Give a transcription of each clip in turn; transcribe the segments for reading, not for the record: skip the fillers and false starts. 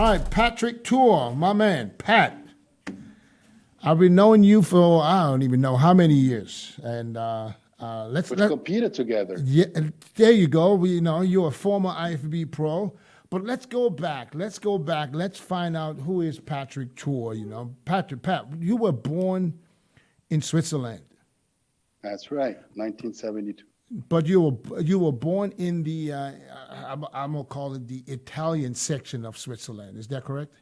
right, Patrick Tuor, my man, Pat. I've been knowing you for I don't even know how many years, and let's competed together. Yeah, there you go. You're a former IFBB pro, but let's go back. Let's find out who is Patrick Tuor. Pat, you were born in Switzerland. That's right, 1972. But you were born in the I'm gonna call it the Italian section of Switzerland. Is that correct?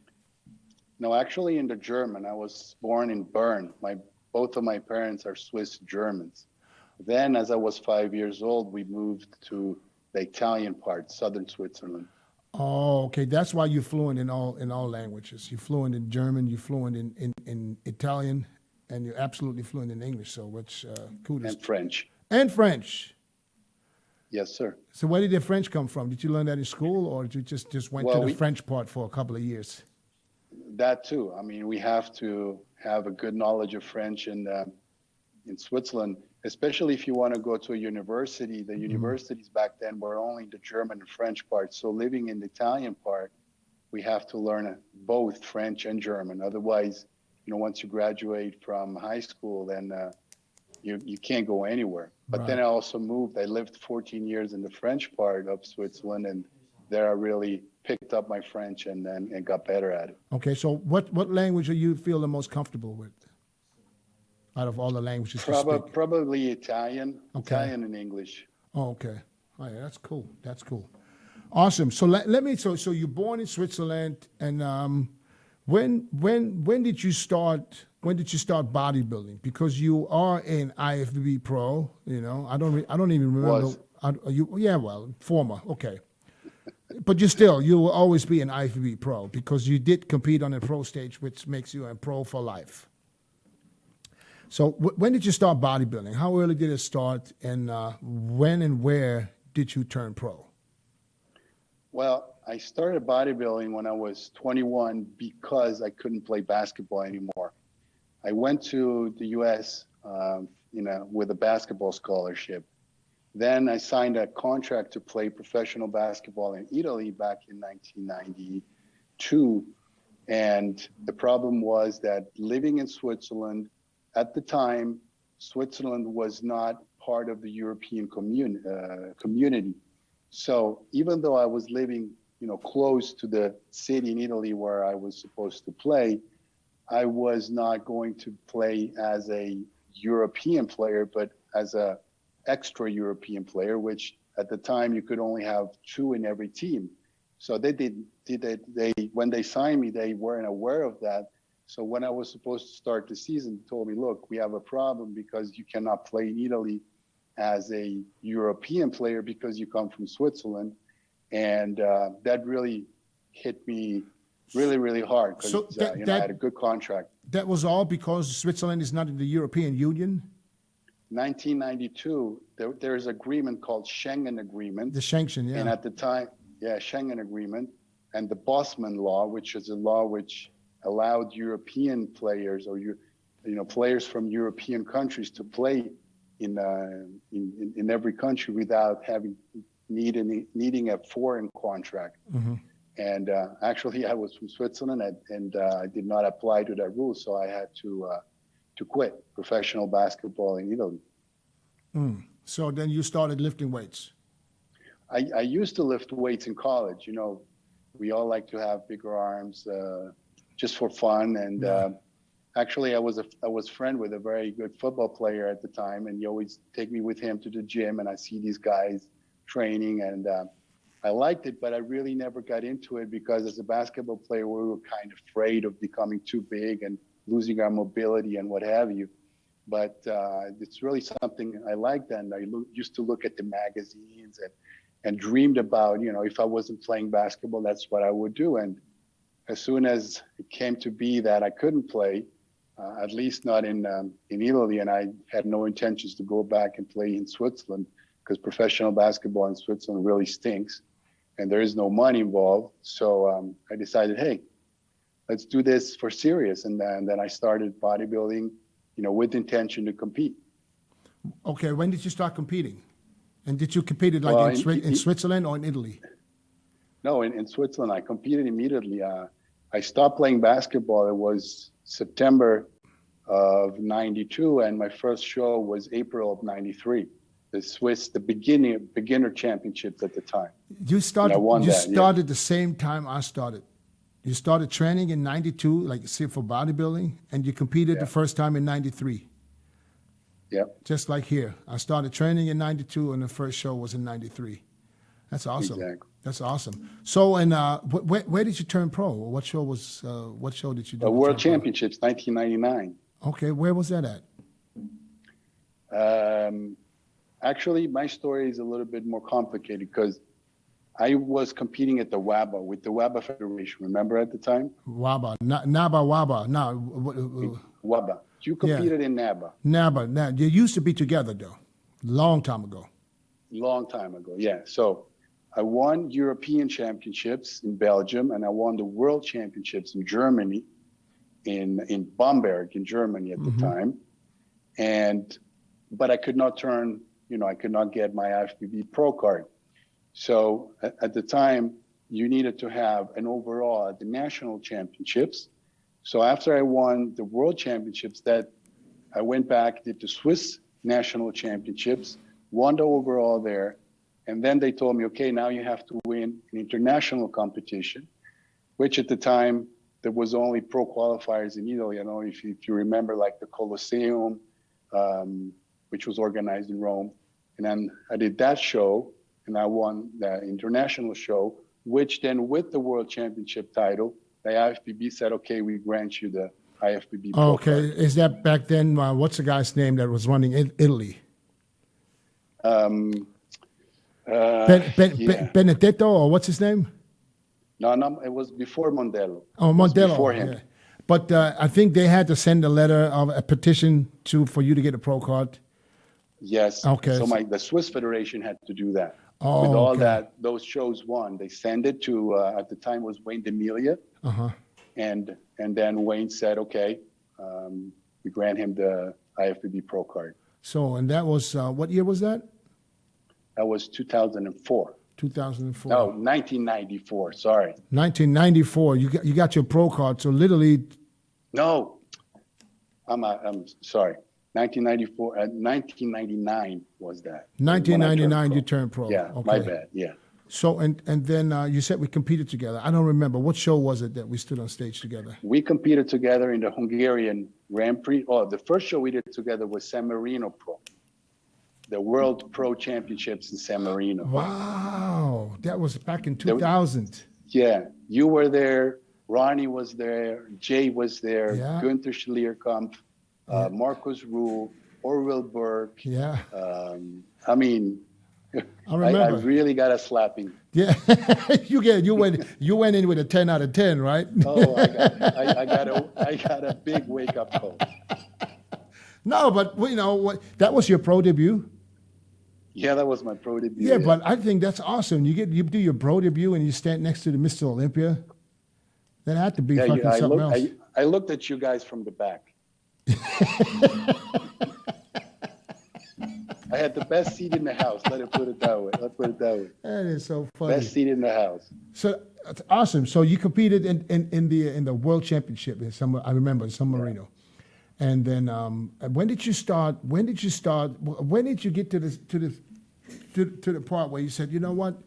No, actually in the German. I was born in Bern. Both of my parents are Swiss Germans. Then as I was 5 years old, we moved to the Italian part, southern Switzerland. Oh, okay. That's why you're fluent in all languages. You're fluent in German, you're fluent in Italian, and you're absolutely fluent in English. So which kudos. And French. And French. Yes, sir. So where did the French come from? Did you learn that in school, or did you just went to the French part for a couple of years? That too. I mean, we have to have a good knowledge of French in Switzerland, especially if you want to go to a university. The universities back then were only the German and French part. So living in the Italian part, we have to learn both French and German. Otherwise, once you graduate from high school, then you can't go anywhere. But Then I also moved. I lived 14 years in the French part of Switzerland, and there I really picked up my French and got better at it. Okay, so what language do you feel the most comfortable with out of all the languages you speak? Probably Italian, okay. Italian and English. Oh, okay. Oh, yeah, that's cool. That's cool. Awesome. So so you're born in Switzerland, and when did you start? When did you start bodybuilding? Because you are an IFBB pro. I don't even remember. Former. Okay. But you will always be an IFBB pro because you did compete on a pro stage, which makes you a pro for life. So when did you start bodybuilding? How early did it start, and when and where did you turn pro? Well, I started bodybuilding when I was 21 because I couldn't play basketball anymore. I went to the U.S. With a basketball scholarship. Then I signed a contract to play professional basketball in Italy back in 1992. And the problem was that living in Switzerland, at the time, Switzerland was not part of the European community. So even though I was living, close to the city in Italy where I was supposed to play, I was not going to play as a European player, but as a extra European player, which at the time you could only have 2 in every team. So they when they signed me, they weren't aware of that. So when I was supposed to start the season, they told me, look, we have a problem because you cannot play in Italy as a European player because you come from Switzerland. And that really hit me really, really hard because I had a good contract. That was all because Switzerland is not in the European Union? 1992, there's an agreement called Schengen Agreement. The Schengen, yeah. And at the time, Schengen Agreement, and the Bosman Law, which is a law which allowed European players or players from European countries to play in every country without needing a foreign contract. Mm-hmm. And actually, I was from Switzerland, and I did not apply to that rule, so I had to quit professional basketball in Italy. So then you started lifting weights. I used to lift weights in college. We all like to have bigger arms just for fun. And actually, I was friend with a very good football player at the time, and he always take me with him to the gym, and I see these guys training, and I liked it, but I really never got into it because as a basketball player, we were kind of afraid of becoming too big and losing our mobility and what have you. But it's really something I liked, and I used to look at the magazines and dreamed about, if I wasn't playing basketball, that's what I would do. And as soon as it came to be that I couldn't play, at least not in Italy, and I had no intentions to go back and play in Switzerland because professional basketball in Switzerland really stinks and there is no money involved. So I decided, hey, let's do this for serious. And then I started bodybuilding, with intention to compete. Okay, when did you start competing? And did you compete in Switzerland or in Italy? No, in Switzerland, I competed immediately. I stopped playing basketball. It was September of 92, and my first show was April of 93. The beginner championships at the time. You started. And I won You that, yeah. started the same time I started. You started training in '92, like say for bodybuilding, and you competed the first time in '93. Yep. Just like here, I started training in '92, and the first show was in '93. That's awesome. Exactly. That's awesome. So, and where did you turn pro? What show was? What show did you do? The World Championships, 1999. Okay, where was that at? Actually, my story is a little bit more complicated because I was competing at the WABA with the WABA Federation. Remember at the time? WABA, NABA, WABA. No, WABA. You competed in NABA. NABA. You used to be together though, long time ago. Long time ago, yeah. So I won European championships in Belgium, and I won the World Championships in Germany, in Bamberg in Germany at the time. But I could not I could not get my IFBB Pro card. So at the time, you needed to have an overall at the national championships. So after I won the World Championships, that I went back, did the Swiss national championships, won the overall there, and then they told me, okay, now you have to win an international competition, which at the time there was only pro qualifiers in Italy. I don't know if you remember, like the Colosseum, which was organized in Rome. And then I did that show, and I won the international show, which then with the World Championship title, the IFBB said, okay, we grant you the IFBB Pro Okay, card. is that back then? What's the guy's name that was running Italy? Benedetto, or what's his name? No, it was before Mondello. Oh, Mondello. Before him. Yeah. But I think they had to send a letter of a petition for you to get a pro card. Yes. Okay. So the Swiss Federation had to do that. Oh, with all okay. those shows won, they sent it to at the time was Wayne D'Amelia, and then Wayne said, okay, we grant him the IFBB Pro card. So, and that was what year was that? That was 2004. 2004. No, 1994. Sorry. 1994. You got your pro card. So literally. No, I'm sorry. 1994. 1999 was that. 1999, you turned pro. Yeah, okay. My bad. Yeah. So and then you said we competed together. I don't remember what show was it that we stood on stage together. We competed together in the Hungarian Grand Prix. Oh, the first show we did together was San Marino Pro, the World Pro Championships in San Marino. Wow, that was back in 2000. Yeah, you were there. Ronnie was there. Jay was there. Yeah. Günther Schlierkampf, Marcus Rule, Orville Burke. Yeah. I mean, I remember. I really got a slapping. Yeah, you went in with a 10 out of 10, right? Oh, I got a big wake up call. No, but you know what? That was your pro debut. Yeah, that was my pro debut. Yeah, but I think that's awesome. You do your pro debut and you stand next to the Mr. Olympia. That had to be fucking something else. I looked at you guys from the back. I had the best seat in the house. Let's put it that way. That is so funny. Best seat in the house. So that's awesome. So you competed in the World Championship in I remember in San Marino. And then when did you start? When did you get to the part where you said, you know what?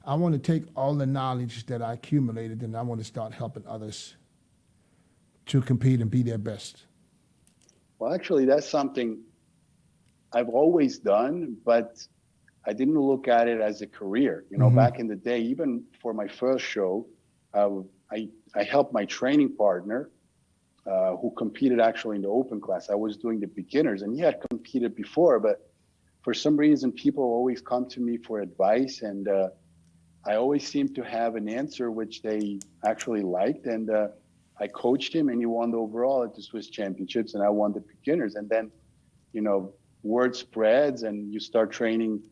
I want to take all the knowledge that I accumulated and I want to start helping others to compete and be their best. Well, actually, that's something I've always done, but I didn't look at it as a career. You know, back in the day, even for my first show, I helped my training partner who competed actually in the open class. I was doing the beginners, and he had competed before, but for some reason, people always come to me for advice, and I always seemed to have an answer which they actually liked, and I coached him, and he won the overall at the Swiss Championships, and I won the beginners. And then, you know, word spreads, and you start training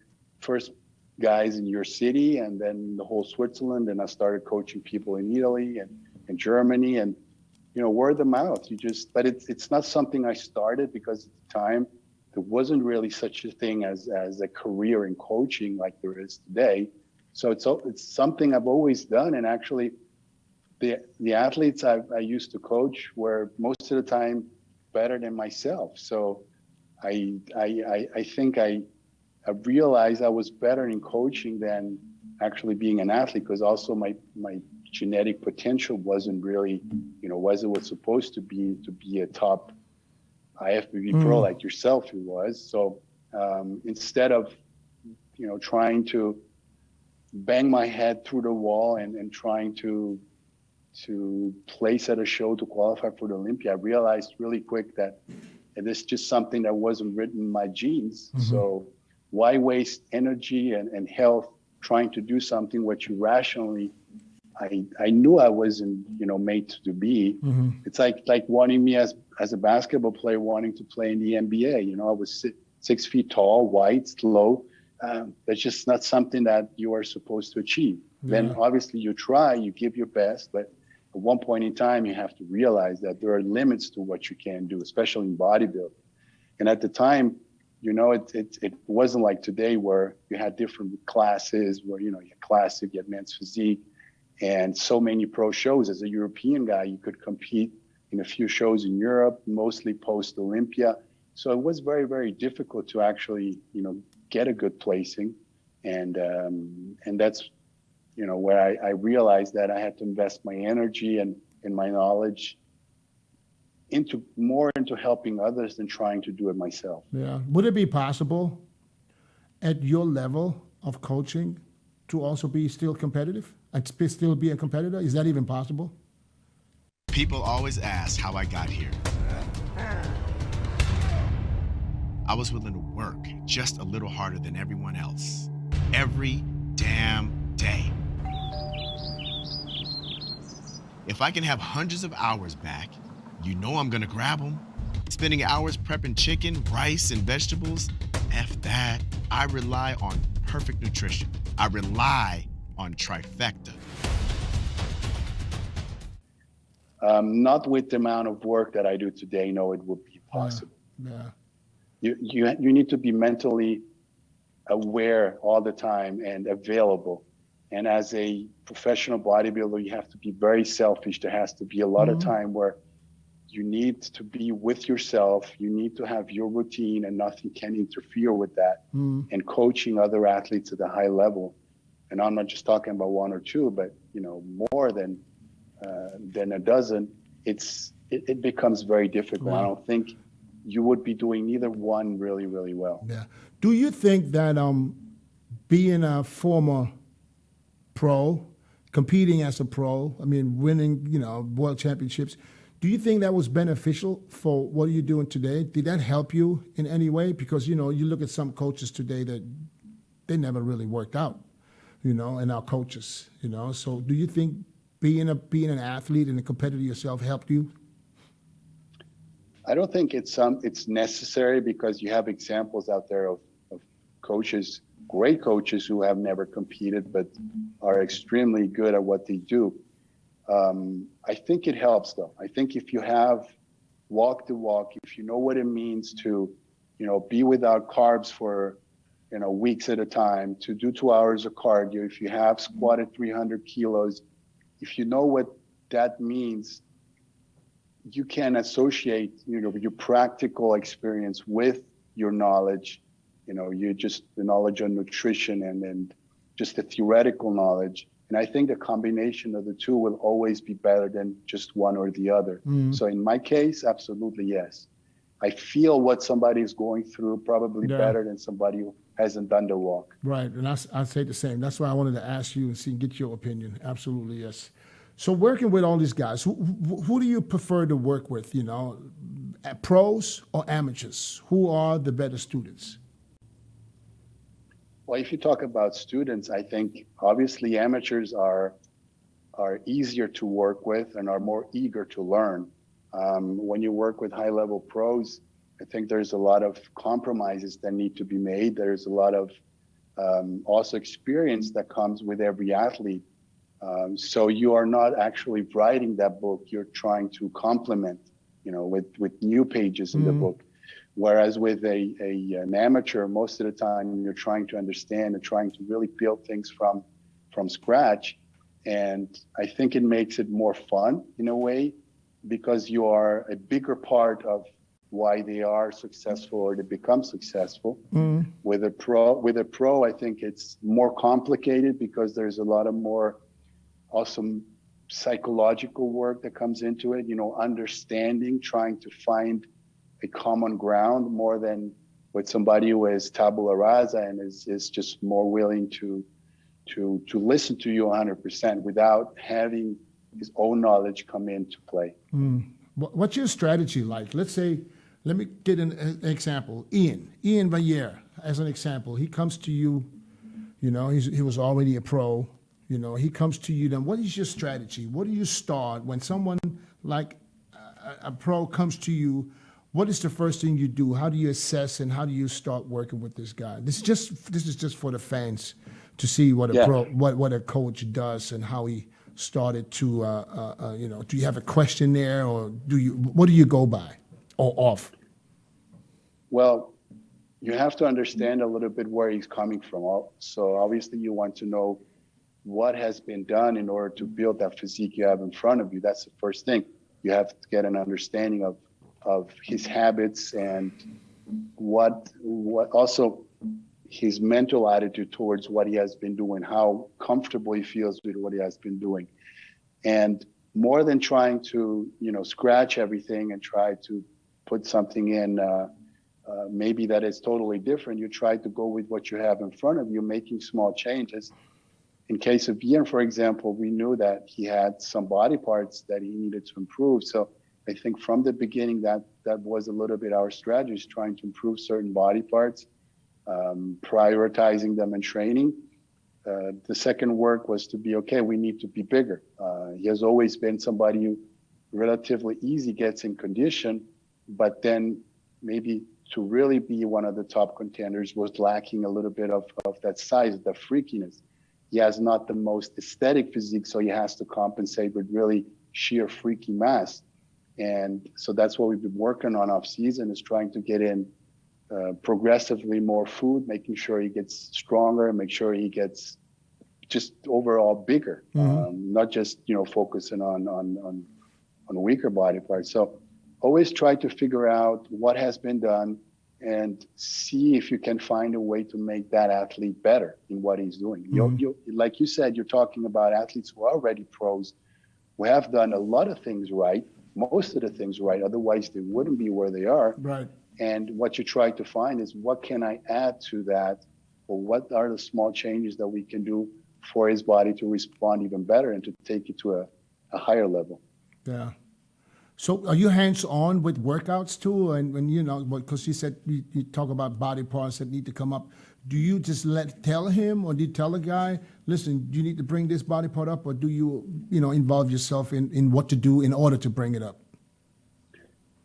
first guys in your city, and then the whole Switzerland, and I started coaching people in Italy and Germany, and you know, word of mouth. But it's not something I started because at the time there wasn't really such a thing as a career in coaching like there is today. So it's something I've always done. And actually, the athletes I used to coach were most of the time better than myself. So I think I realized I was better in coaching than actually being an athlete, because also my genetic potential wasn't really, was it was supposed to be a top IFBB pro like yourself who was. So instead of, trying to bang my head through the wall and trying to place at a show to qualify for the Olympia, I realized really quick that it's just something that wasn't written in my genes. So why waste energy and health trying to do something which you rationally, I knew I wasn't, made to be. It's like wanting me as a basketball player wanting to play in the NBA. I was 6 feet tall, white, slow. That's just not something that you are supposed to achieve. Then obviously you try, you give your best, but at one point in time, you have to realize that there are limits to what you can do, especially in bodybuilding. And at the time, it wasn't like today where you had different classes where, you had classic, you had men's physique, and so many pro shows. As a European guy, you could compete in a few shows in Europe, mostly post Olympia. So it was very, very difficult to actually, get a good placing. And that's, where I realized that I had to invest my energy and my knowledge into helping others than trying to do it myself. Yeah. Would it be possible at your level of coaching to also be still competitive and still be a competitor? Is that even possible? People always ask how I got here. I was willing to work just a little harder than everyone else. Every damn day. If I can have hundreds of hours back, I'm gonna grab them. Spending hours prepping chicken, rice, and vegetables, F that. I rely on perfect nutrition. I rely on trifecta. Not with the amount of work that I do today, no, it would be possible. Yeah. You need to be mentally aware all the time and available. And as a professional bodybuilder, you have to be very selfish. There has to be a lot of time where you need to be with yourself. You need to have your routine and nothing can interfere with that. And coaching other athletes at a high level. And I'm not just talking about one or two, but more than a dozen, it becomes very difficult. I don't think you would be doing either one really, really well. Yeah. Do you think that being a former pro, competing as a pro, winning, world championships, do you think that was beneficial for what you're doing today? Did that help you in any way? Because, you look at some coaches today that they never really worked out, and our coaches, So do you think being an athlete and a competitor yourself helped you? I don't think it's necessary, because you have examples out there of coaches, great coaches who have never competed but are extremely good at what they do. I think it helps though. I think if you have walked the walk, if you know what it means to, be without carbs for, weeks at a time, to do 2 hours of cardio, if you have squatted 300 kilos, if you know what that means, you can associate, your practical experience with your knowledge, the knowledge on nutrition and then just the theoretical knowledge. And I think the combination of the two will always be better than just one or the other. So in my case, absolutely yes. I feel what somebody is going through probably better than somebody who hasn't done the walk. Right, and I say the same. That's why I wanted to ask you and get your opinion. Absolutely, yes. So working with all these guys, who do you prefer to work with, pros or amateurs? Who are the better students? Well, if you talk about students, I think obviously amateurs are easier to work with and are more eager to learn. When you work with high-level pros, I think there's a lot of compromises that need to be made. There's a lot of also experience that comes with every athlete. So you are not actually writing that book. You're trying to complement, with new pages in the book. Whereas with an amateur, most of the time you're trying to understand and trying to really build things from from scratch. And I think it makes it more fun in a way, because you are a bigger part of why they are successful or they become successful. With a pro, I think it's more complicated, because there's a lot of more awesome psychological work that comes into it, understanding, trying to find a common ground more than with somebody who is tabula rasa and is just more willing to listen to you 100% without having his own knowledge come into play. What's your strategy like? Let's say, let me get an example. Iain Valliere, as an example, he comes to you, he was already a pro, he comes to you. Then what is your strategy? What do you start when someone like a pro comes to you? What is the first thing you do? How do you assess and how do you start working with this guy? This is just for the fans to see what what a coach does and how he started to do you have a question there, or what do you go by or off? Well, you have to understand a little bit where he's coming from. So obviously you want to know what has been done in order to build that physique you have in front of you. That's the first thing. You have to get an understanding of his habits and what also his mental attitude towards what he has been doing, how comfortable he feels with what he has been doing. And more than trying to, scratch everything and try to put something in maybe that is totally different, you try to go with what you have in front of you, making small changes. In case of Iain, for example, we knew that he had some body parts that he needed to improve. So I think from the beginning that was a little bit our strategy, trying to improve certain body parts, prioritizing them in training. The second work was to be, we need to be bigger. He has always been somebody who relatively easy gets in condition, but then maybe to really be one of the top contenders was lacking a little bit of that size, the freakiness. He has not the most aesthetic physique, so he has to compensate with really sheer freaky mass. And so that's what we've been working on off season, is trying to get in progressively more food, making sure he gets stronger, make sure he gets just overall bigger, not just focusing on weaker body parts. So always try to figure out what has been done and see if you can find a way to make that athlete better in what he's doing. You, like you said, you're talking about athletes who are already pros, who have done a lot of things right, most of the things right, otherwise they wouldn't be where they are. Right. And what you try to find is, what can I add to that, or what are the small changes that we can do for his body to respond even better and to take it to a higher level. Yeah. So are you hands-on with workouts too? And when, because you said you talk about body parts that need to come up, do you just tell him, or do you tell a guy, listen, you need to bring this body part up, or do you, involve yourself in what to do in order to bring it up?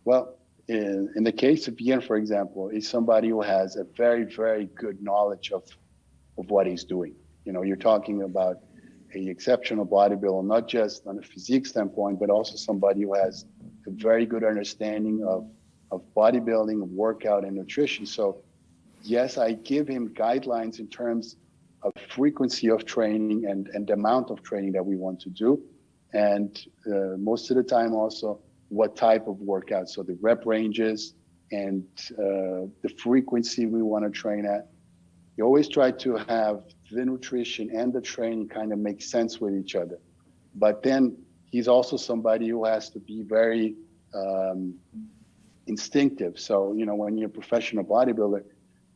Well, in the case of Iain, for example, he's somebody who has a very, very good knowledge of what he's doing. You're talking about an exceptional bodybuilder, not just on a physique standpoint, but also somebody who has a very good understanding of bodybuilding, of workout, and nutrition. So yes, I give him guidelines in terms of frequency of training and the amount of training that we want to do. And most of the time also what type of workout. So the rep ranges and the frequency we want to train at. You always try to have the nutrition and the training kind of make sense with each other. But then he's also somebody who has to be very instinctive. So, when you're a professional bodybuilder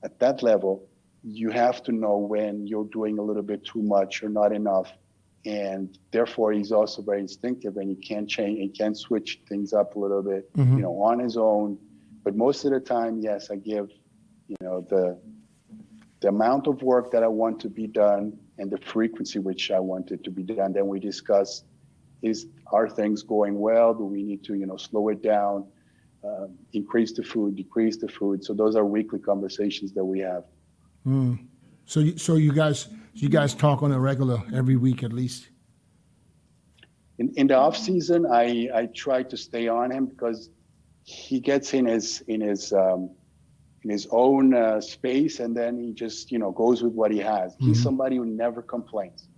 at that level, you have to know when you're doing a little bit too much or not enough. And therefore, he's also very instinctive, and he can change, he can switch things up a little bit, on his own. But most of the time, yes, I give, the amount of work that I want to be done and the frequency which I want it to be done. Then we discuss, are things going well? Do we need to, slow it down, increase the food, decrease the food? So those are weekly conversations that we have. So you guys talk on a regular, every week at least? In the off season, I try to stay on him, because he gets in his own space, and then he just goes with what he has. He's somebody who never complains.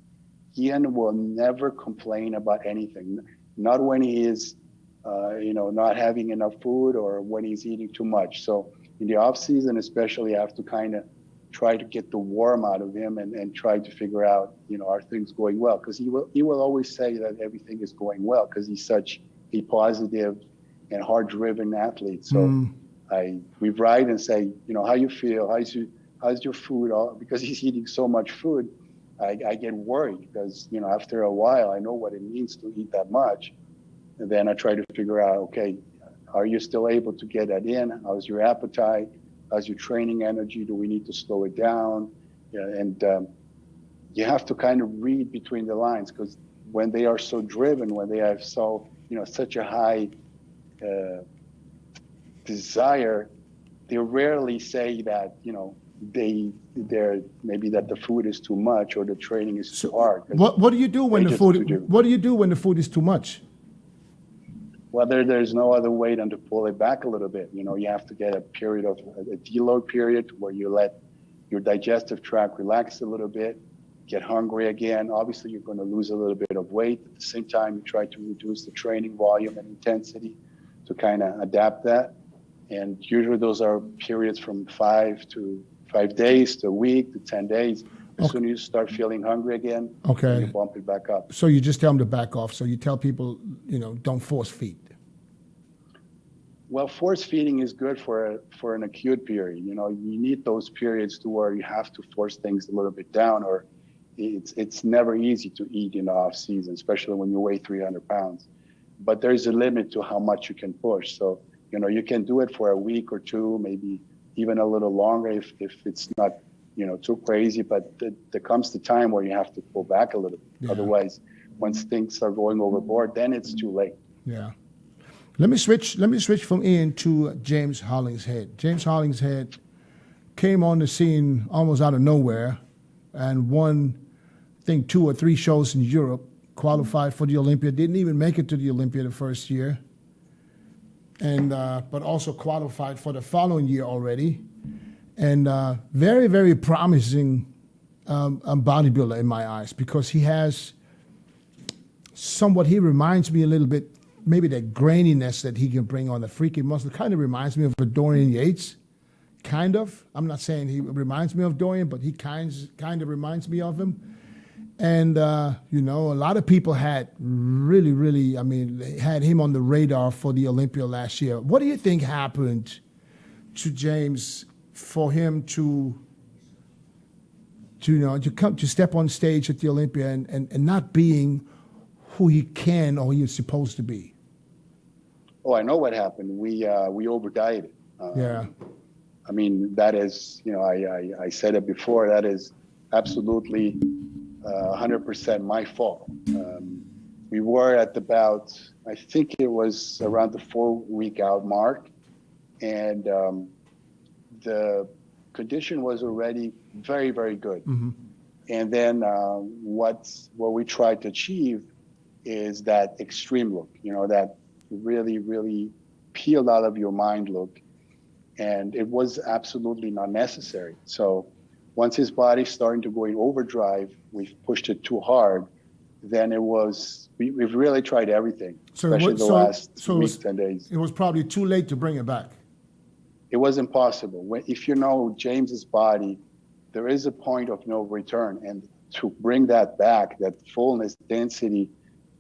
Iain will never complain about anything. Not when he is, not having enough food or when he's eating too much. So in the off season, especially, I have to kind of try to get the warm out of him and try to figure out, are things going well? Because he will always say that everything is going well because he's such a positive and hard-driven athlete. So we write and say, how you feel? How's your food? Because he's eating so much food, I get worried because, after a while, I know what it means to eat that much. And then I try to figure out, okay, are you still able to get that in? How's your appetite? How's your training energy? Do we need to slow it down? And you have to kind of read between the lines because when they are so driven, when they have such a high desire, they rarely say that, they're maybe that the food is too much or the training is too hard. What do you do when the food is too much? Well, there's no other way than to pull it back a little bit. You have to get a deload period where you let your digestive tract relax a little bit, get hungry again. Obviously, you're going to lose a little bit of weight. At the same time, you try to reduce the training volume and intensity to kind of adapt that. And usually those are periods from 5 days to a week to 10 days. As soon as you start feeling hungry again, you bump it back up. So you just tell them to back off. So you tell people, don't force feed. Well, force feeding is good for an acute period. You need those periods to where you have to force things a little bit down, or it's never easy to eat in the off season, especially when you weigh 300 pounds. But there's a limit to how much you can push. So, you can do it for a week or two, maybe even a little longer if it's not too crazy, but there comes the time where you have to pull back a little bit. Yeah. Otherwise, once things are going overboard, then it's too late. Yeah. Let me switch from Iain to James Hollingshead. James Hollingshead came on the scene almost out of nowhere and won, I think, 2 or 3 shows in Europe, qualified for the Olympia, didn't even make it to the Olympia the first year, and but also qualified for the following year already. And very, very promising bodybuilder in my eyes because he has he reminds me a little bit, maybe that graininess that he can bring on the freaky muscle kind of reminds me of a Dorian Yates, kind of. I'm not saying he reminds me of Dorian, but he kind of reminds me of him. And, a lot of people had really, had him on the radar for the Olympia last year. What do you think happened to James for him to step on stage at the Olympia and not being who he can or he is supposed to be? Oh, I know what happened. We over dieted. That is, I said it before, that is absolutely 100% my fault. We were at about, I think it was around the 4-week out mark, and the condition was already very, very good. Mm-hmm. And then what we tried to achieve is that extreme look, that really, really peeled out of your mind look. And it was absolutely not necessary. So once his body started to go in overdrive, we've pushed it too hard. Then we've really tried everything, especially the last week, 10 days. It was probably too late to bring it back. It was impossible. If you know James's body, there is a point of no return. And to bring that back, that fullness, density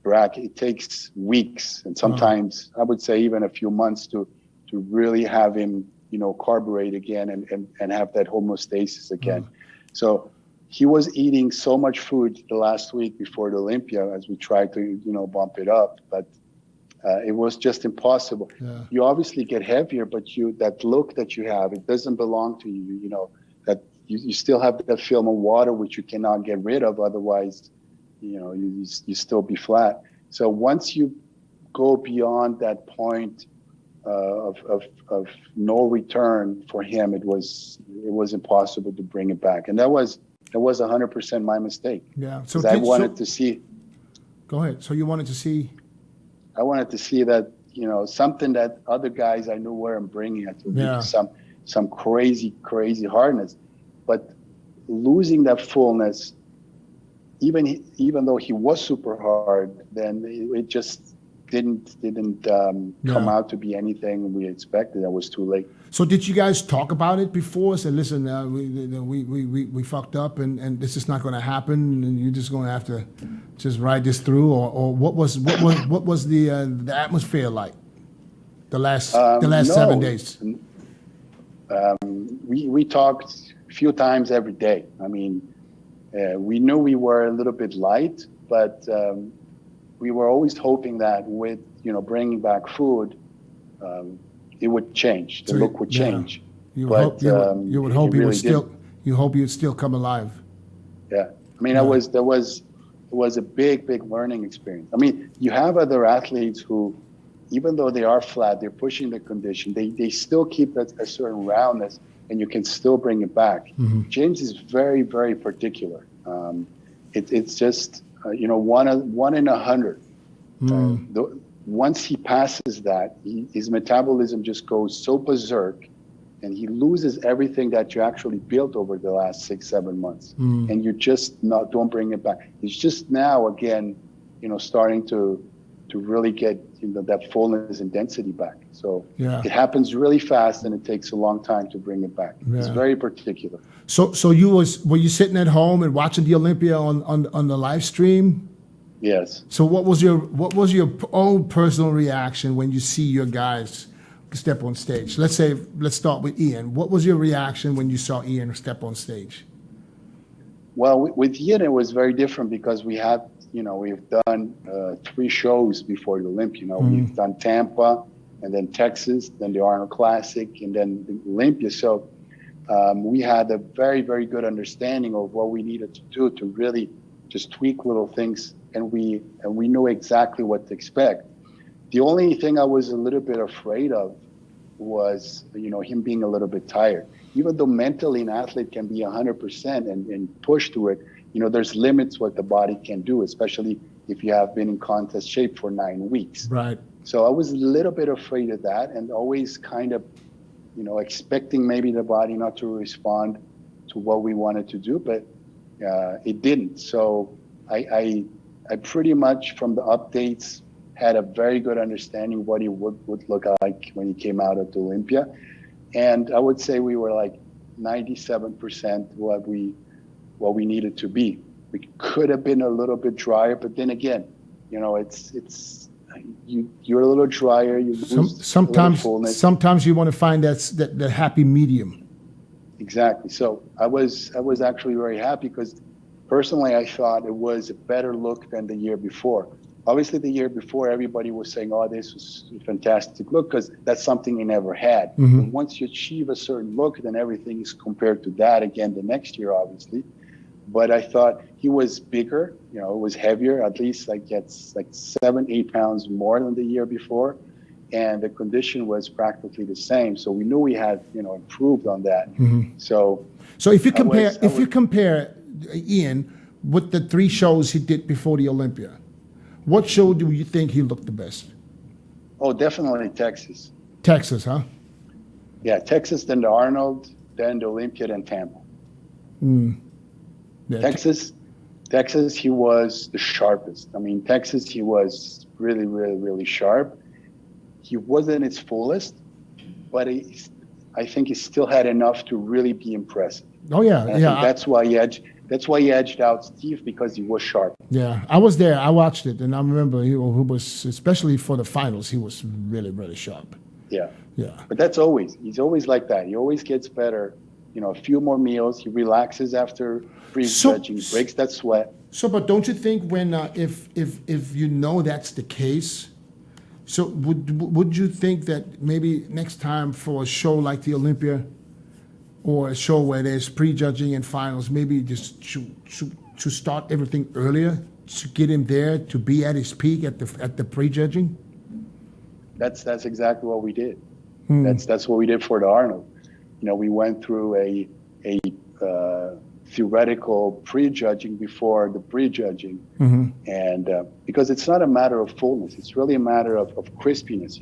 back, it takes weeks. And sometimes I would say even a few months to really have him, carburate again and have that homeostasis again. So he was eating so much food the last week before the Olympia as we tried to, bump it up. But it was just impossible. Yeah. You obviously get heavier, but that look that you have, it doesn't belong to you. That you still have that film of water which you cannot get rid of. Otherwise, you still be flat. So once you go beyond that point of no return for him, it was impossible to bring it back, and that was 100% my mistake. Yeah. So I wanted to see. Go ahead. So you wanted to see. I wanted to see that, something that other guys I knew weren't bringing it to some crazy hardness. But losing that fullness even though he was super hard, then it just didn't come out to be anything we expected. It was too late. So did you guys talk about it before? Say, listen, we fucked up, and this is not going to happen, and you're just going to have to just ride this through, or what was the atmosphere like the last No. 7 days? We talked a few times every day. I mean, we knew we were a little bit light, but we were always hoping that with bringing back food, it would change. The look would change. You would hope you would still come alive. Yeah, I mean, it was a big learning experience. I mean, you have other athletes who, even though they are flat, they're pushing the condition. They still keep a certain roundness, and you can still bring it back. Mm-hmm. James is very particular. It's just one in 100. Once he passes that, his metabolism just goes so berserk, and he loses everything that you actually built over the last 6-7 months, and you just don't bring it back. It's just now again, starting to really get that fullness and density back. So it happens really fast, and it takes a long time to bring it back. It's very particular. So were you sitting at home and watching the Olympia on the live stream? Yes. So what was your own personal reaction when you see your guys step on stage? Let's start with Iain. What was your reaction when you saw Iain step on stage? Well, with Iain, it was very different because we've done 3 shows before the Olympia. We've done Tampa, and then Texas, then the Arnold Classic, and then the Olympia. So we had a very good understanding of what we needed to do to really just tweak little things, and we knew exactly what to expect. The only thing I was a little bit afraid of was him being a little bit tired. Even though mentally an athlete can be 100% and push to it, there's limits what the body can do, especially if you have been in contest shape for 9 weeks. Right. So I was a little bit afraid of that, and always kind of expecting maybe the body not to respond to what we wanted to do, but it didn't. So I pretty much, from the updates, had a very good understanding what he would look like when he came out of the Olympia. And I would say we were like 97% what we needed to be. We could have been a little bit drier, but then again, you're a little drier, you lose sometimes fullness. Sometimes you want to find that happy medium. Exactly. So I was actually very happy because personally I thought it was a better look than the year before. Obviously the year before everybody was saying, oh, this was a fantastic look, because that's something he never had. Mm-hmm. And once you achieve a certain look, then everything is compared to that again the next year, obviously. But I thought he was bigger, it was heavier, at least it's like 7-8 pounds more than the year before. And the condition was practically the same. So we knew we had, improved on that. Mm-hmm. So if you compare Iain with the 3 shows he did before the Olympia, what show do you think he looked the best? Oh, definitely Texas. Texas, huh? Yeah, Texas, then the Arnold, then the Olympia, then Tampa. Yeah, Texas, he was the sharpest. I mean, Texas, he was really sharp. He wasn't its fullest, but I think he still had enough to really be impressive. Oh yeah, and I think that's why he edged out Steve, because he was sharp. Yeah, I was there. I watched it, and I remember he was, especially for the finals, he was really sharp. Yeah. Yeah. But he's always like that. He always gets better. A few more meals. He relaxes after pre-judging. He breaks that sweat. So, but don't you think when if that's the case, so would you think that maybe next time for a show like the Olympia, or a show where there's pre-judging and finals, maybe just to start everything earlier to get him there to be at his peak at the pre-judging? That's exactly what we did. That's what we did for the Arnold. We went through a theoretical pre-judging before the pre-judging, and because it's not a matter of fullness, it's really a matter of crispiness.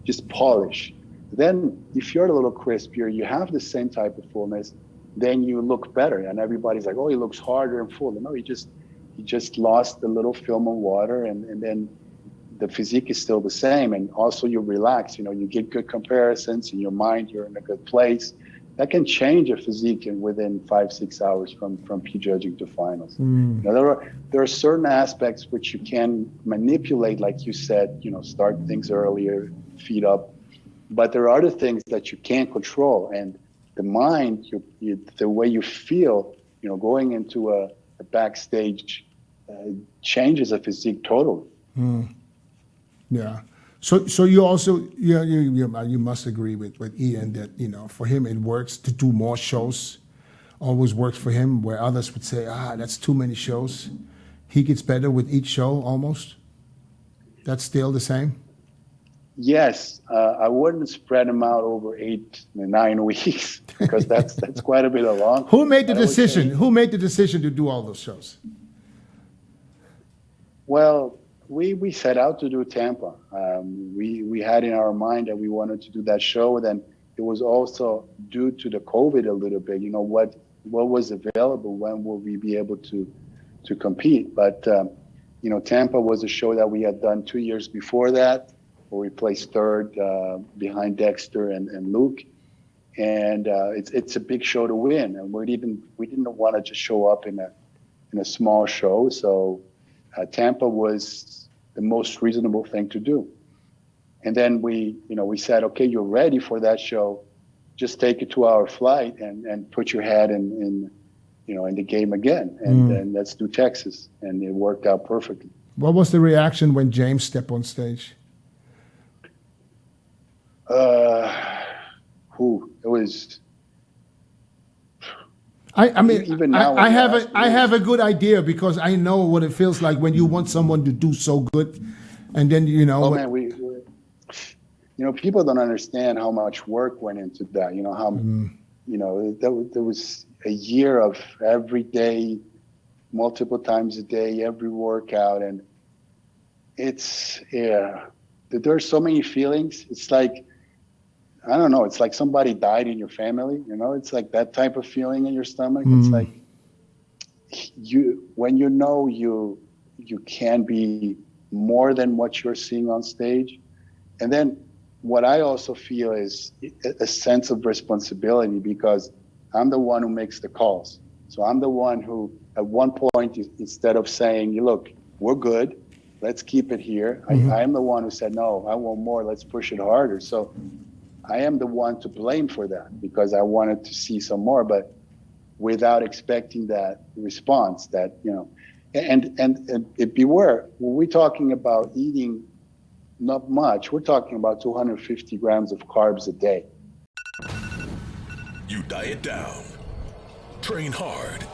Just polish. Then, if you're a little crispier, you have the same type of fullness, then you look better, and everybody's like, "Oh, he looks harder and fuller." No, he he just lost a little film of water, and then the physique is still the same. And also you relax, you know, you get good comparisons in your mind, you're in a good place. That can change a physique within 5-6 hours from prejudging to finals. You know, there are certain aspects which you can manipulate, like you said, you know, start things earlier, feed up. But there are other things that you can't control. And the mind, the way you feel, you know, going into a backstage changes a physique totally. Yeah. So you also you must agree with Iain that, you know, for him it works to do more shows. Always works for him, where others would say, that's too many shows. He gets better with each show almost. That's still the same. Yes, I wouldn't spread them out over 8-9 weeks because that's quite a bit long. Who made the decision? Who made the decision to do all those shows? Well, we set out to do Tampa. We had in our mind that we wanted to do that show. Then it was also due to the COVID a little bit. You know, what was available, when will we be able to compete? But you know, Tampa was a show that we had done 2 years before that, where we placed third behind Dexter and Luke. And it's a big show to win, and we didn't want to just show up in a small show. So Tampa was the most reasonable thing to do. And then we said, okay, you're ready for that show. Just take a 2-hour flight and put your head in the game again. And then let's do Texas. And it worked out perfectly. What was the reaction when James stepped on stage? It was. I mean, even now, I have a good idea, because I know what it feels like when you want someone to do so good, and then you know. Oh man, people don't understand how much work went into that. You know how, there was a year of every day, multiple times a day, every workout, and there are so many feelings. It's like, I don't know, it's like somebody died in your family, you know, it's like that type of feeling in your stomach. It's like when you know you can be more than what you're seeing on stage. And then what I also feel is a sense of responsibility, because I'm the one who makes the calls. So I'm the one who, at one point, instead of saying, look, we're good, let's keep it here. I am the one who said, no, I want more, let's push it harder. So I am the one to blame for that, because I wanted to see some more, but without expecting that response, that, you know, and beware, when we're talking about eating not much, we're talking about 250 grams of carbs a day. You diet down, train hard,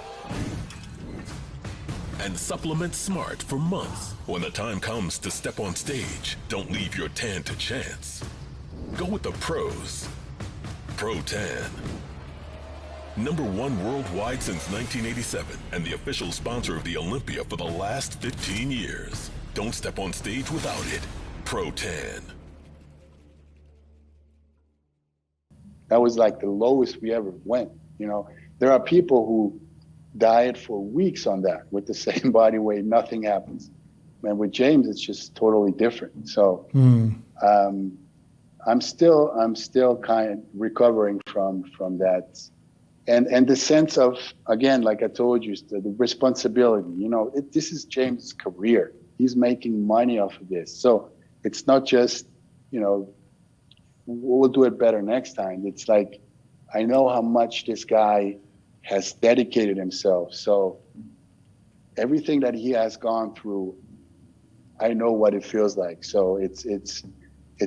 and supplement smart for months. When the time comes to step on stage, don't leave your tan to chance. Go with the pros. Pro Tan. #1 worldwide since 1987, and the official sponsor of the Olympia for the last 15 years. Don't step on stage without it. Pro Tan. That was like the lowest we ever went. You know, there are people who diet for weeks on that with the same body weight, nothing happens. And with James, it's just totally different. So I'm still kind of recovering from that, and the sense of, again, like I told you, the responsibility. You know, this is James' career. He's making money off of this, so it's not just, you know, we'll do it better next time. It's like, I know how much this guy has dedicated himself. So everything that he has gone through, I know what it feels like. So it's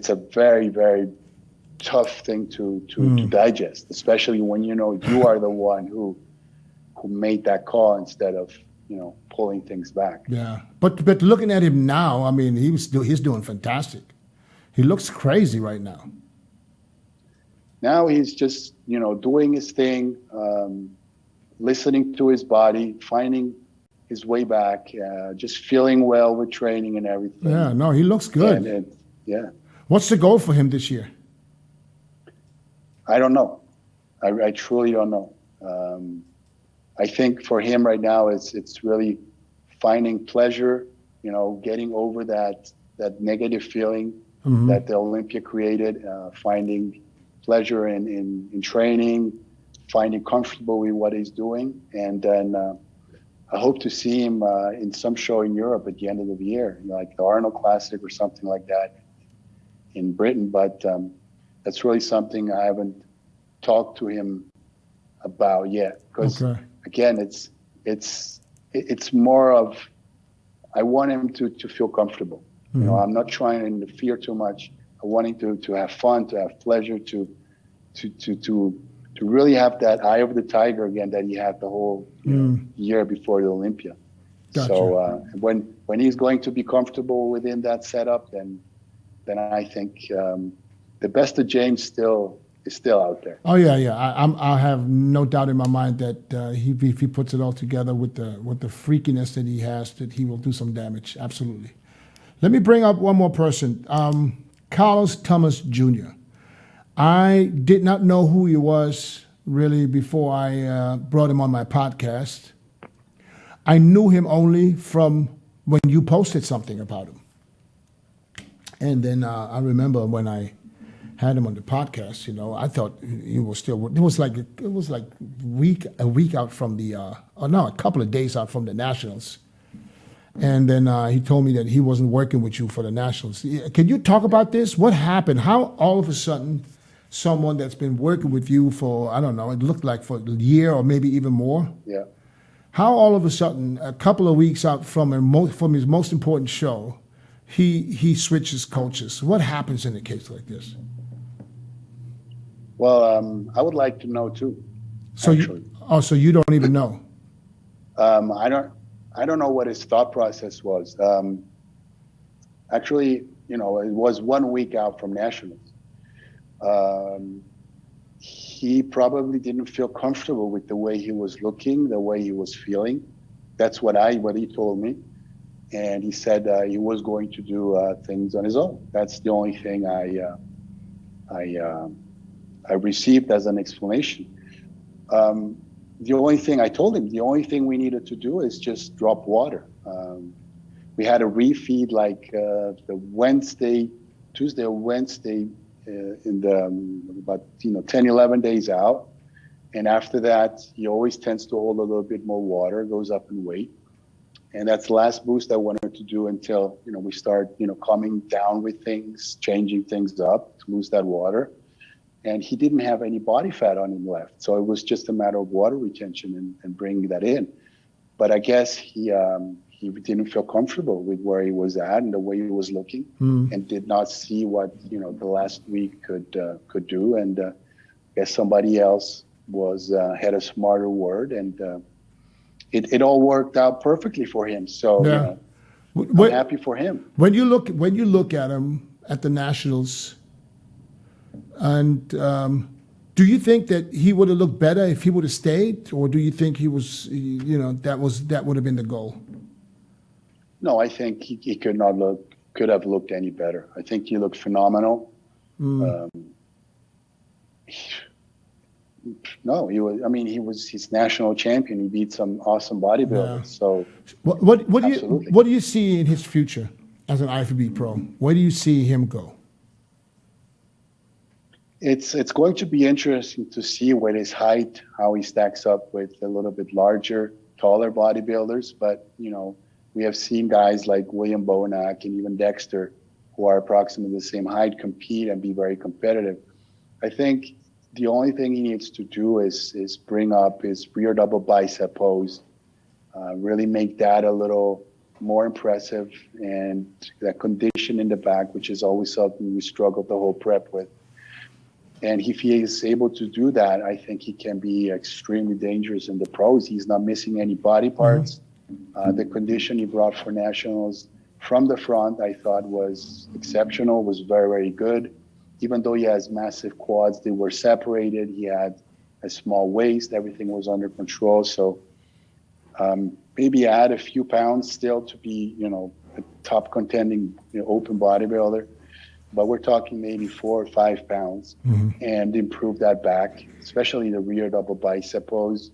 a very, very tough thing to digest, especially when you know you are the one who made that call instead of, you know, pulling things back. Yeah, but looking at him now, I mean, he's doing fantastic. He looks crazy right now. Now he's just, you know, doing his thing, listening to his body, finding his way back, just feeling well with training and everything. Yeah, no, he looks good. Yeah. What's the goal for him this year? I don't know. I truly don't know. I think for him right now, it's really finding pleasure, getting over that negative feeling that the Olympia created, finding pleasure in training, finding comfortable with what he's doing. And then I hope to see him in some show in Europe at the end of the year, like the Arnold Classic or something like that in Britain. But that's really something I haven't talked to him about yet. Because again, it's more of, I want him to feel comfortable. I'm not trying to interfere too much. I want him to have fun, to have pleasure, to really have that eye of the tiger again that he had the whole year before the Olympia. Gotcha. So when he's going to be comfortable within that setup, then I think the best of James is still out there. Oh yeah. I have no doubt in my mind that if he puts it all together with the freakiness that he has, that he will do some damage. Absolutely. Let me bring up one more person, Carlos Thomas Jr. I did not know who he was really before I brought him on my podcast. I knew him only from when you posted something about him. And then I remember when I had him on the podcast, I thought he was still, it was like a week out from a couple of days out from the Nationals. And then he told me that he wasn't working with you for the Nationals. Can you talk about this? What happened? How all of a sudden someone that's been working with you for, I don't know, it looked like for a year or maybe even more? Yeah. How all of a sudden, a couple of weeks out from his most important show, he switches coaches? What happens in a case like this? Well, I would like to know too. So you don't even know? I don't know what his thought process was. Actually, it was 1 week out from Nationals. He probably didn't feel comfortable with the way he was looking, the way he was feeling. That's what he told me. And he said he was going to do things on his own. That's the only thing I received as an explanation. The only thing I told him, the only thing we needed to do is just drop water. We had a refeed like the Tuesday or Wednesday in about 10, 11 days out. And after that, he always tends to hold a little bit more water, goes up in weight. And that's the last boost I wanted to do until, we start, coming down with things, changing things up to lose that water. And he didn't have any body fat on him left. So it was just a matter of water retention and bringing that in. But I guess he didn't feel comfortable with where he was at and the way he was looking and did not see what, the last week could do. And I guess somebody else had a smarter word, and it all worked out perfectly for him. So yeah. I'm happy for him. When you look at him at the Nationals, and do you think that he would have looked better if he would have stayed, or do you think he was, that would have been the goal? No, I think he could have looked any better. I think he looked phenomenal. He's national champion. He beat some awesome bodybuilders. Yeah. So what do you see in his future as an IFBB pro? Where do you see him go? It's going to be interesting to see with his height, how he stacks up with a little bit larger, taller bodybuilders. But, we have seen guys like William Bonac and even Dexter, who are approximately the same height, compete and be very competitive. I think the only thing he needs to do is bring up his rear double bicep pose, really make that a little more impressive, and that condition in the back, which is always something we struggled the whole prep with. And if he is able to do that, I think he can be extremely dangerous in the pros. He's not missing any body parts. The condition he brought for Nationals from the front, I thought was exceptional, was very, very good. Even though he has massive quads, they were separated. He had a small waist. Everything was under control. So maybe add a few pounds still to be, a top contending open bodybuilder. But we're talking maybe 4 or 5 pounds and improve that back, especially the rear double bicep pose.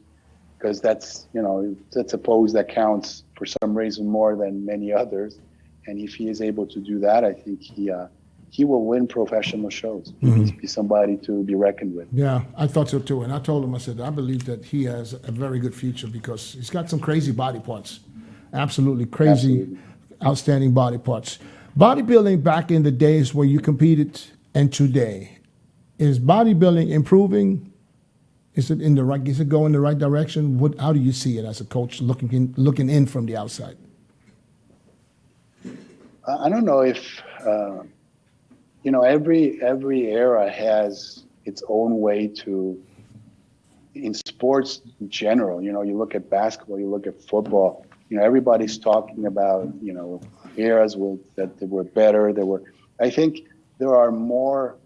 because that's a pose that counts for some reason more than many others. And if he is able to do that, I think he will win professional shows. He'll be somebody to be reckoned with. Yeah, I thought so too. And I told him, I said, I believe that he has a very good future because he's got some crazy body parts. Absolutely crazy, Absolutely. outstanding body parts. Bodybuilding back in the days where you competed and today, is bodybuilding improving? Is it is it going in the right direction? How do you see it as a coach looking in from the outside? I don't know if every era has its own way to, in sports in general. You look at basketball, you look at football. Everybody's talking about eras that they were better. I think there are more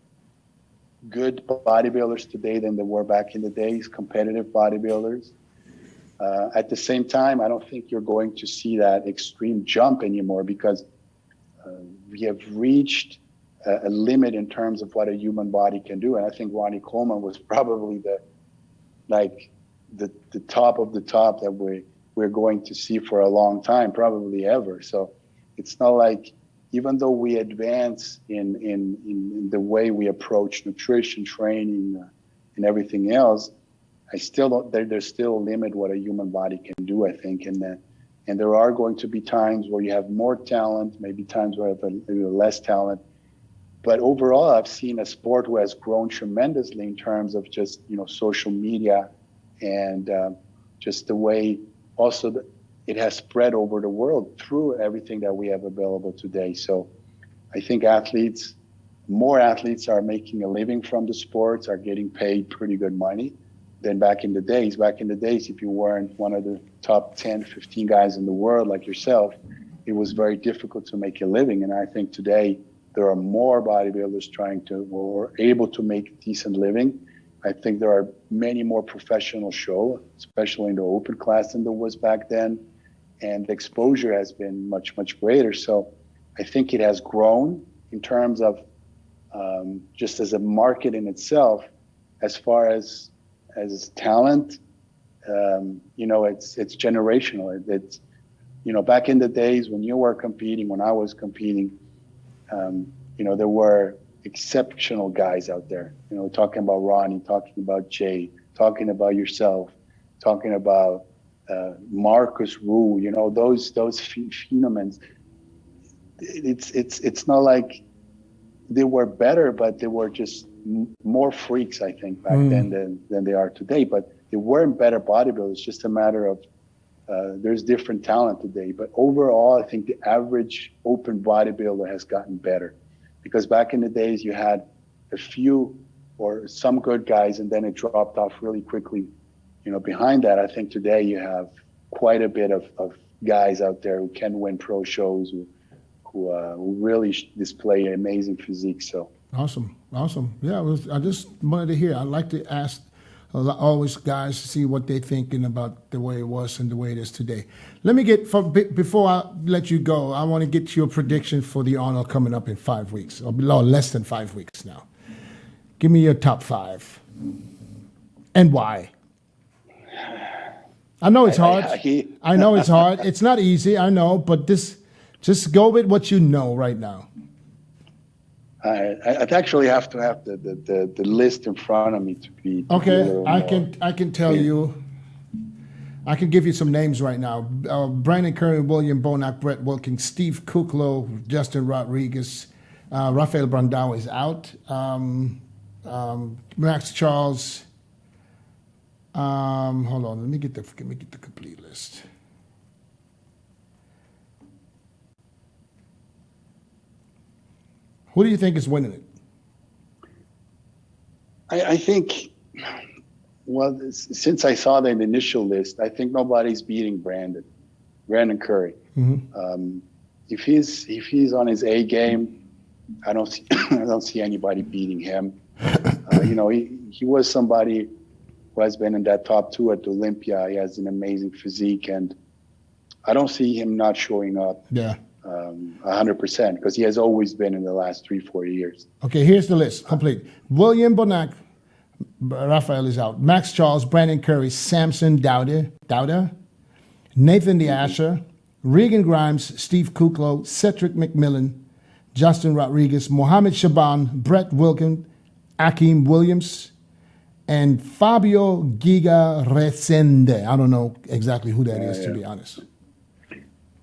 good bodybuilders today than there were back in the days, competitive bodybuilders. At the same time, I don't think you're going to see that extreme jump anymore because we have reached a limit in terms of what a human body can do. And I think Ronnie Coleman was probably the top of the top that we're going to see for a long time, probably ever. So it's not like, even though we advance in the way we approach nutrition, training, and everything else, I still don't. There's still a limit what a human body can do, I think, and there are going to be times where you have more talent, maybe times where you have maybe less talent. But overall, I've seen a sport who has grown tremendously in terms of just social media and just the way also it has spread over the world through everything that we have available today. So I think more athletes are making a living from the sports, are getting paid pretty good money than back in the days. Back in the days, if you weren't one of the top 10, 15 guys in the world like yourself, it was very difficult to make a living. And I think today there are more bodybuilders trying to or able to make a decent living. I think there are many more professional shows, especially in the open class than there was back then. And the exposure has been much, much greater. So I think it has grown in terms of just as a market in itself. As far as talent, it's generational. It's back in the days when you were competing, when I was competing, there were exceptional guys out there. Talking about Ronnie, talking about Jay, talking about yourself, talking about Marcus Rue, those phenomens. It's not like they were better, but they were just more freaks, I think, back then than they are today. But they weren't better bodybuilders. It's just a matter of there's different talent today. But overall, I think the average open bodybuilder has gotten better, because back in the days you had a few or some good guys, and then it dropped off really quickly. Behind that, I think today you have quite a bit of guys out there who can win pro shows, who really display an amazing physique. So awesome. Yeah, I just wanted to hear. I'd like to ask always guys to see what they're thinking about the way it was and the way it is today. Let me before I let you go, I want to get your prediction for the Arnold coming up in 5 weeks, or below less than 5 weeks now. Give me your top 5 and why. I know it's hard. I know it's hard. It's not easy, I know, but just go with what you know right now. I'd actually have to have the list in front of me to be. Okay, I can tell you. I can give you some names right now. Brandon Curry, William Bonac, Brett Wilkins, Steve Kuklo, Justin Rodriguez, Rafael Brandao is out. Max Charles. Hold on, let me get the complete list. Who do you think is winning it? I think, well, since I saw the initial list, I think nobody's beating Brandon Curry. Mm-hmm. If he's on his A game, I don't see anybody beating him. He was somebody who has been in that top 2 at Olympia. He has an amazing physique, and I don't see him not showing up. Yeah. 100%, because he has always been in the last 3-4 years. Okay, here's the list complete. William Bonac, Raphael is out. Max Charles, Brandon Curry, Samson Dowder, Nathan DeAsher, Regan Grimes, Steve Kuklo, Cedric McMillan, Justin Rodriguez, Mohamed Shaban, Brett Wilkin, Akeem Williams, and Fabio Giga Resende. I don't know exactly who that is, to be honest.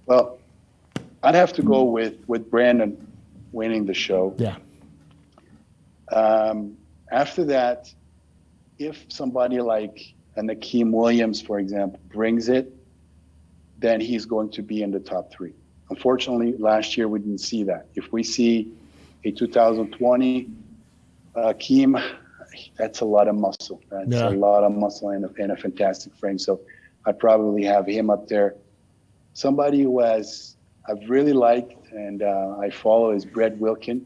Well, I'd have to go with Brandon winning the show. Yeah. After that, if somebody like an Akeem Williams, for example, brings it, then he's going to be in the top 3. Unfortunately, last year we didn't see that. If we see a 2020 Akeem, that's a lot of muscle. That's a lot of muscle and a fantastic frame. So I'd probably have him up there. Somebody who I've really liked and I follow is Brett Wilkin.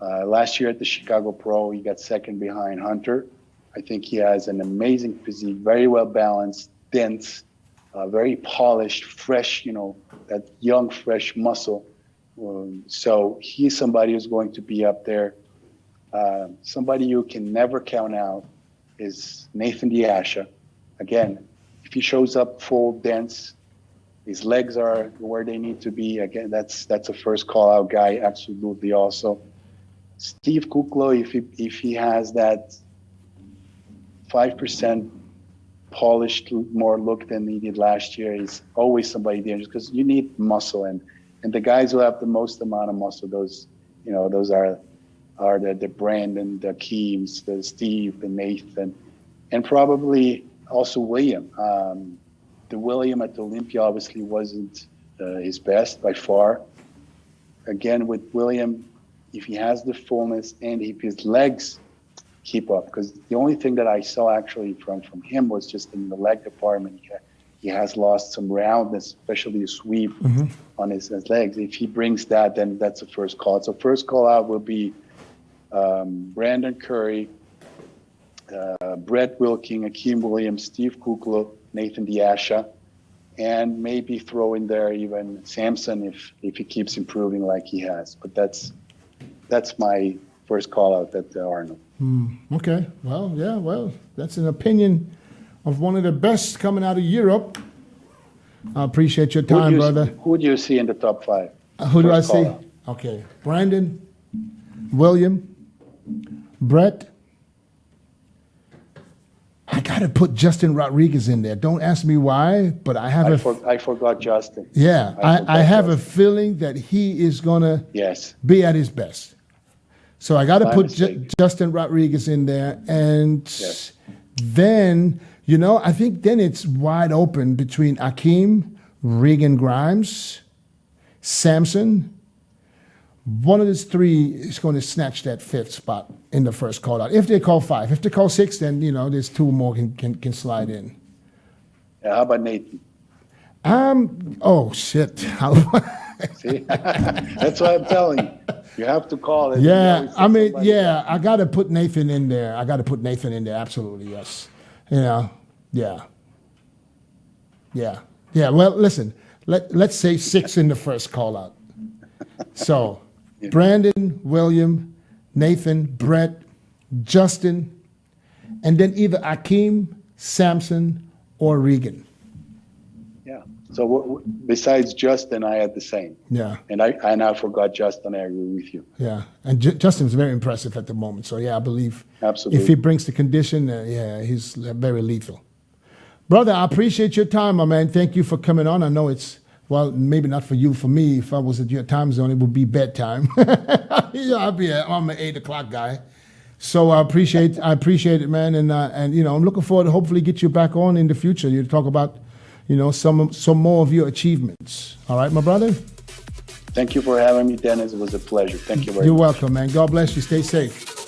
Last year at the Chicago Pro, he got second behind Hunter. I think he has an amazing physique, very well balanced, dense, very polished, fresh, that young, fresh muscle. So he's somebody who's going to be up there. Somebody you can never count out is Nathan DeAsha. Again, if he shows up full, dense, his legs are where they need to be. Again, that's a first call-out guy, absolutely also. Steve Kuklo, if he has that 5% polished more look than he did last year, he's always somebody dangerous because you need muscle, and the guys who have the most amount of muscle, those are the Brandon, the Keems, the Steve, the Nathan, and probably also William. The William at the Olympia obviously wasn't his best by far. Again, with William, if he has the fullness and if his legs keep up, because the only thing that I saw actually from him was just in the leg department, he has lost some roundness, especially the sweep on his legs. If he brings that, then that's the first call. So first call out will be Brandon Curry, Brett Wilking, Akeem Williams, Steve Kuklo, Nathan DeAsha, and maybe throw in there even Samson if he keeps improving like he has. But that's my first call out at Arnold. Okay. Well, that's an opinion of one of the best coming out of Europe. I appreciate your time, brother. Who do you see in the top 5? Who do I see? Okay. Brandon, William, Brett. I got to put Justin Rodriguez in there. Don't ask me why, but I have I forgot Justin. Yeah, I have a feeling that he is going to be at his best. So I got to put Justin Rodriguez in there. And then, I think then it's wide open between Akeem, Regan Grimes, Samson. One of these 3 is going to snatch that 5th spot in the first call out. If they call 5. If they call 6, then, there's 2 more can slide in. Yeah, how about Nathan? Oh, shit. See? That's what I'm telling you. You have to call it. Yeah, I got to put Nathan in there. Absolutely, yes. Yeah. Well, listen, let's say 6 in the first call out. So, Brandon, William, Nathan, Brett, Justin, and then either Akeem, Samson, or Regan. Yeah. So besides Justin, I had the same. Yeah. And I forgot Justin. I agree with you. Yeah. And Justin's very impressive at the moment. So, I believe absolutely if he brings the condition, he's very lethal. Brother, I appreciate your time, my man. Thank you for coming on. I know it's, well, maybe not for you. For me, if I was at your time zone, it would be bedtime. I'm an 8 o'clock guy. So I appreciate it, man. And I'm looking forward to hopefully get you back on in the future. You talk about, some more of your achievements. All right, my brother? Thank you for having me, Dennis. It was a pleasure. Thank you very much. You're welcome, man. God bless you. Stay safe.